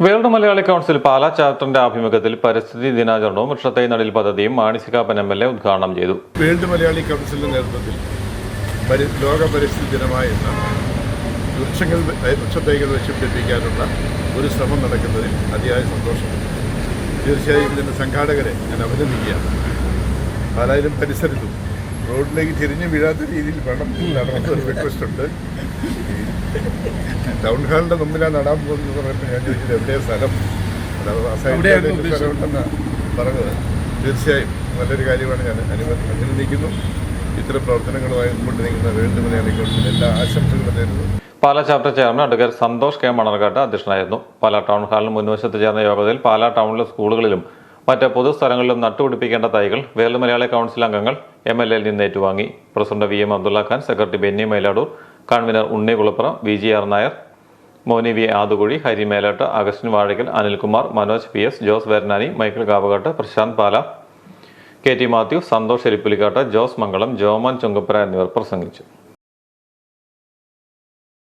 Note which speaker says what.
Speaker 1: World Malayali council Pala ചാപ്റ്ററിന്റെ ആഭിമുഖ്യത്തിൽ പരിസ്ഥിതി ദിനാചരണവും വൃക്ഷത്തൈ നടീൽ പദ്ധതിയും മാണിസികാപ്പൻ MLA ഉദ്ഘാടനം ചെയ്തു.
Speaker 2: വേൾഡ് മലയാളി കൗൺസിലിന്റെ നേതൃത്വത്തിൽ ലോക പരിസ്ഥിതി ദിനമായ വൃക്ഷത്തൈകൾ വെച്ച് പിടിപ്പിക്കാനുള്ള ഒരു ശ്രമം നടക്കുന്നതിൽ അതിയായ സന്തോഷമുണ്ട്. തീർച്ചയായും ഇതിൻ്റെ സംഘാടകരെ ഞാൻ അഭിനന്ദിക്കുകയാണ്. പാലായിലും പരിസരത്തും റോഡിലേക്ക് തിരിഞ്ഞു വീഴാത്ത രീതിയിൽ വേണം നടന്നൊരു റിക്വസ്റ്റ് ഉണ്ട്. ടൗൺ ഹാളിൻ്റെ മുമ്പിലാണ് നടാൻ പോകുന്നത് പറയുമ്പോൾ ഞാൻ ചോദിച്ചത് എവിടെയാണ് സ്ഥലം, സ്ഥലമുണ്ടെന്ന് പറഞ്ഞത്. തീർച്ചയായും നല്ലൊരു കാര്യമാണ്. ഞാൻ അഭിനന്ദിക്കുന്നു. ഇത്തരം പ്രവർത്തനങ്ങളുമായി മുമ്പോട്ട് നീങ്ങുന്ന വേൾഡ് മലയാളി കൗൺസിലിന് എല്ലാ ആശംസകളും നേരുന്നു.
Speaker 1: Pala chapter chairman advocate Santhosh K Manarcaud അധ്യക്ഷനായിരുന്നു. പാലാ ടൗൺ ഹാളിന് മുൻവശത്ത് ചേർന്ന യോഗത്തിൽ പാലാ ടൗണിലെ സ്കൂളുകളിലും മറ്റ് പൊതുസ്ഥലങ്ങളിലും നട്ടുപിടിപ്പിക്കേണ്ട തൈകൾ വേൾഡ് മലയാളി കൗൺസിൽ അംഗങ്ങൾ MLAയിൽ നിന്ന് ഏറ്റുവാങ്ങി. President VM Abdulla Khan, secretary Benny Mailadoor, convener Unni Kulappuram, VGR Nair, Moni V Aadukuzhi, Hari Melattu, Augustine Vazhakkal, Anilkumar, Manoj PS, Jose Veranani, Michael Kavakattu, Prashanth Pala, KT Mathew, Santhosh Erippulikkattu, Jose Mangalam, Joman Chunkappura എന്നിവർ പ്രസംഗിച്ചു.